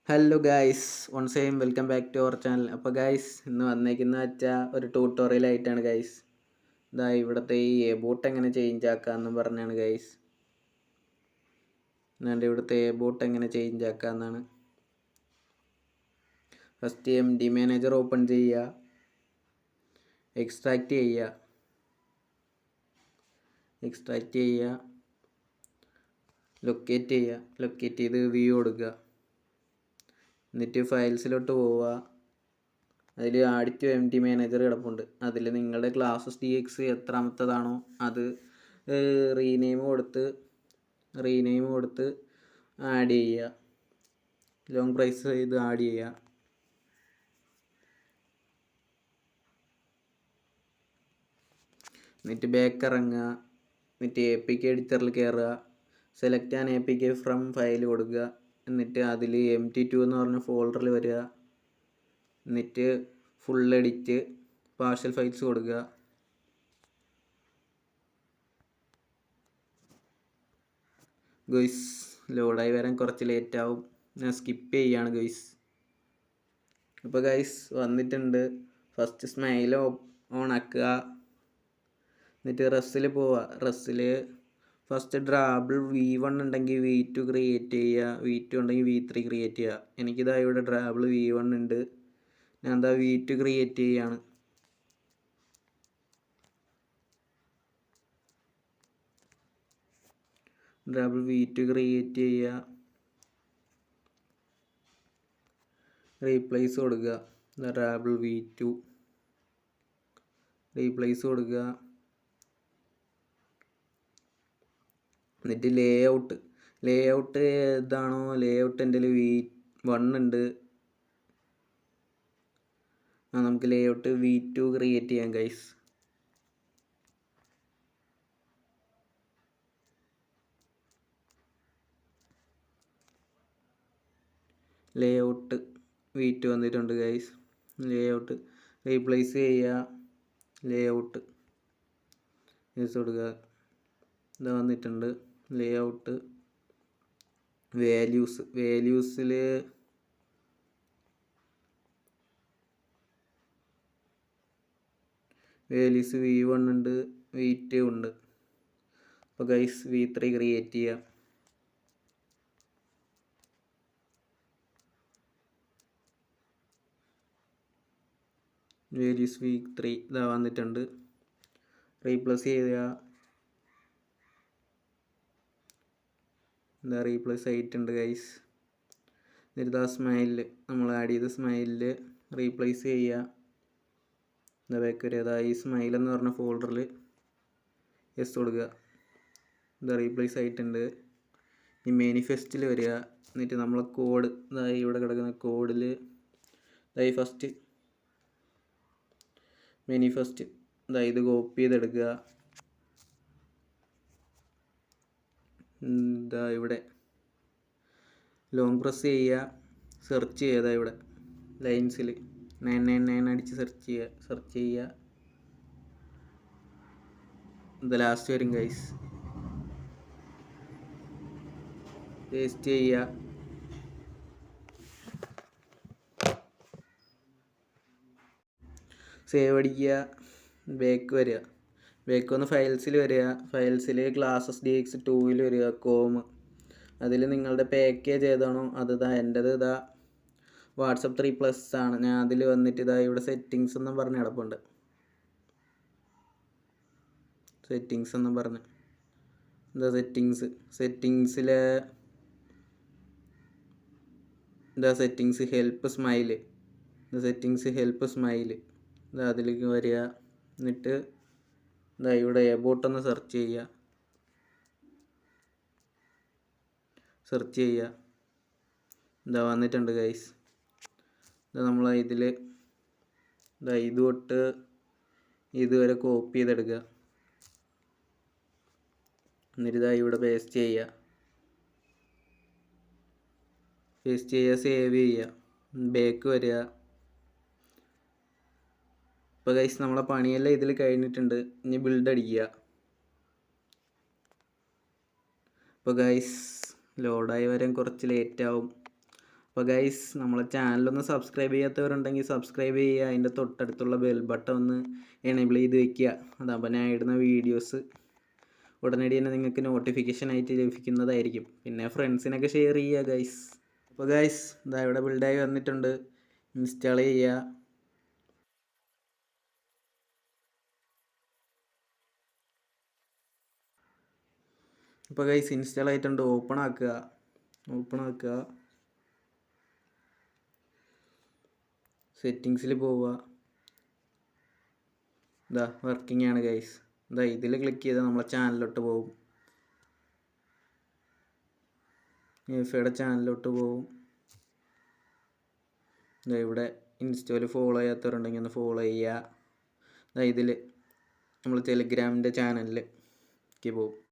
Hello guys, once again welcome back to our channel. അപ്പോൾ guys, ഇന്ന് വന്നേക്കുന്ന വെച്ചാൽ ഒരു ട്യൂട്ടോറിയലായിട്ടാണ് ഗൈസ്. ഇതാ ഇവിടുത്തെ ഈ ബോട്ട് എങ്ങനെ ചേഞ്ച് ആക്കാമെന്ന് പറഞ്ഞാണ് ഗൈസ്. ഞാൻ ഇവിടുത്തെ ബോട്ട് എങ്ങനെ ചേഞ്ച് ആക്കാമെന്നാണ്. ഫസ്റ്റ് MD മാനേജർ ഓപ്പൺ ചെയ്യുക, എക്സ്ട്രാക്റ്റ് ചെയ്യുക, ലൊക്കേറ്റ് ചെയ്ത് വ്യൂ കൊടുക്കുക. എന്നിട്ട് ഫയൽസിലോട്ട് പോവുക. അതിൽ ആഡ് ടു MD മാനേജർ കിടപ്പുണ്ട്. അതിൽ നിങ്ങളുടെ ക്ലാസ്സസ് DX എത്രാമത്തതാണോ അത് റീനെയിം കൊടുത്ത് ആഡ് ചെയ്യുക. ലോങ് പ്രൈസ് ഇത് ആഡ് ചെയ്യുക. എന്നിട്ട് ബാക്ക് ഇറങ്ങുക. എന്നിട്ട് APK എഡിറ്ററിൽ കയറുക. Select an APK from file കൊടുക്കുക. എന്നിട്ട് അതിൽ MT2 എന്ന് പറഞ്ഞ ഫോൾഡറിൽ വരിക. എന്നിട്ട് ഫുൾ എഡിറ്റ് പാർഷ്യൽ ഫൈൽസ് കൊടുക്കുക. ഗൈസ്, ലോഡായി വരാൻ കുറച്ച് ലേറ്റ് ആവും. ഞാൻ സ്കിപ്പ് ചെയ്യാണ് ഗൈസ്. അപ്പോൾ ഗൈസ് വന്നിട്ടുണ്ട്. ഫസ്റ്റ് സ്മൈൽ ഓൺ ആക്കുക. എന്നിട്ട് റസ്സിൽ പോവുക. റസ്സിൽ ഫസ്റ്റ് ഡ്രാബിൾ V1 ഉണ്ടെങ്കിൽ V2 ക്രിയേറ്റ് ചെയ്യുക. V2 ഉണ്ടെങ്കിൽ V3 ക്രിയേറ്റ് ചെയ്യുക. എനിക്കിതാ ഇവിടെ ഡ്രാബിൾ V1 ഉണ്ട്. ഞാൻ എന്താ V2 ക്രിയേറ്റ് ചെയ്യാണ്. ഡ്രാബിൾ V2 ക്രിയേറ്റ് ചെയ്യുക. റീപ്ലേസ് കൊടുക്കുക. ഡ്രാബിൾ V2 റീപ്ലേസ് കൊടുക്കുക. എന്നിട്ട് ലേഔട്ട് ഏതാണോ ലേഔട്ട് എൻ്റെ V1 ഉണ്ട്. നമുക്ക് ലേഔട്ട് V2 ക്രിയേറ്റ് ചെയ്യാം ഗൈസ്. ലേഔട്ട് V2 വന്നിട്ടുണ്ട് ഗൈസ്. ലേഔട്ട് റീപ്ലേസ് ചെയ്യുക. ലേഔട്ട് കൊടുക്കുക. ഇതാ വന്നിട്ടുണ്ട് ലേഔട്ട്. വാല്യൂസിൽ V1 ഉണ്ട്, V2 ഉണ്ട്. അപ്പോൾ ഗൈസ് V3 ക്രിയേറ്റ് ചെയ്യുക. വാല്യൂസ് V3 ഇതാ വന്നിട്ടുണ്ട്. റീപ്ലേസ് ചെയ്യുക. എന്താ റീപ്ലേസ് ആയിട്ടുണ്ട് ഗൈസ്. എന്നിട്ട് ആ സ്മൈലിൽ നമ്മൾ ആഡ് ചെയ്ത സ്മൈലിൽ റീപ്ലേസ് ചെയ്യുക. എന്താ ബാക്ക് വരിക. അതാ ഈ സ്മൈൽ എന്ന് പറഞ്ഞ ഫോൾഡറിൽ യെസ് കൊടുക്കുക. എന്താ റീപ്ലേസ് ആയിട്ടുണ്ട്. ഈ മാനിഫെസ്റ്റിൽ വരിക. എന്നിട്ട് നമ്മൾ കോഡ് ഇതായി ഇവിടെ കിടക്കുന്ന കോഡിൽ ഇതായി ഫസ്റ്റ് മാനിഫെസ്റ്റ് ഇത് കോപ്പി ചെയ്തെടുക്കുക. ഇതാ ഇവിടെ ലോങ് പ്രസ് ചെയ്യുക. സെർച്ച് ചെയ്യുക. ഇവിടെ ലൈൻസിൽ 999 അടിച്ച് സെർച്ച് ചെയ്യുക. ഇത് ലാസ്റ്റ് വരും ഗൈസ്. പേസ്റ്റ് ചെയ്യുക. സേവ് അടിക്കുക. ബാക്ക് വരിക. ബാക്ക് വന്ന് ഫയൽസിൽ വരിക. ഫയൽസിൽ ക്ലാസ്സസ് DX2 വരിക. കോം അതിൽ നിങ്ങളുടെ പാക്കേജ് ഏതാണോ അത് എൻ്റെത് വാട്സപ്പ് 3+ ആണ്. ഞാൻ അതിൽ വന്നിട്ട് ഇവിടെ സെറ്റിങ്സ് എന്നും പറഞ്ഞ് കിടപ്പുണ്ട്. സെറ്റിങ്സ് എന്നും പറഞ്ഞ് സെറ്റിങ്സിലെ സെറ്റിങ്സ് ഹെൽപ്പ് സ്മൈല് അതിലേക്ക് വരിക. എന്നിട്ട് ഇവിടെ എബോട്ട് ഒന്ന് സെർച്ച് ചെയ്യുക. വന്നിട്ടുണ്ട് ഗൈസ്. നമ്മൾ ഇതിൽ ഇത് തൊട്ട് ഇതുവരെ കോപ്പി ചെയ്തെടുക്കുക. എന്നിട്ട് ഇവിടെ പേസ്റ്റ് ചെയ്യുക. സേവ് ചെയ്യുക. ബാക്ക് വരിക. ഇപ്പോൾ ഗൈസ് നമ്മളെ പണിയെല്ലാം ഇതിൽ കഴിഞ്ഞിട്ടുണ്ട്. ഇനി ബിൽഡ് അടിക്കുക. അപ്പോൾ ഗൈസ് ലോഡായി വരാൻ കുറച്ച് ലേറ്റ് ആവും. അപ്പോൾ ഗൈസ് നമ്മളെ ചാനലൊന്ന് സബ്സ്ക്രൈബ് ചെയ്യാത്തവരുണ്ടെങ്കിൽ സബ്സ്ക്രൈബ് ചെയ്യുക. അതിൻ്റെ തൊട്ടടുത്തുള്ള ബെൽ ബട്ടൺ ഒന്ന് എനേബിൾ ചെയ്ത് വെക്കുക. അതാകുമ്പോൾ ഞാൻ ഇടുന്ന വീഡിയോസ് ഉടനടി തന്നെ നിങ്ങൾക്ക് നോട്ടിഫിക്കേഷൻ ആയിട്ട് ലഭിക്കുന്നതായിരിക്കും. പിന്നെ ഫ്രണ്ട്സിനൊക്കെ ഷെയർ ചെയ്യുക ഗൈസ്. അപ്പോൾ ഗൈസ് ഇതാ ഇവിടെ ബിൽഡായി വന്നിട്ടുണ്ട്. ഇൻസ്റ്റാൾ ചെയ്യുക. അപ്പോൾ ഗൈസ് ഇൻസ്റ്റാൾ ആയിട്ടുണ്ട്. ഓപ്പൺ ആക്കുക. സെറ്റിങ്സിൽ പോവുക. ഇതാ വർക്കിംഗ് ആണ് ഗൈസ്. ഇതാ ഇതിൽ ക്ലിക്ക് ചെയ്താൽ നമ്മളെ ചാനലിലോട്ട് പോകും. AFAയുടെ ചാനലിലോട്ട് പോകും. ഇതാ ഇവിടെ ഇൻസ്റ്റയിൽ ഫോളോ ചെയ്യാത്തവരുണ്ടെങ്കിൽ ഒന്ന് ഫോളോ ചെയ്യുക. ഇതിൽ നമ്മൾ ടെലിഗ്രാമിൻ്റെ ചാനലിലേക്ക് പോകും.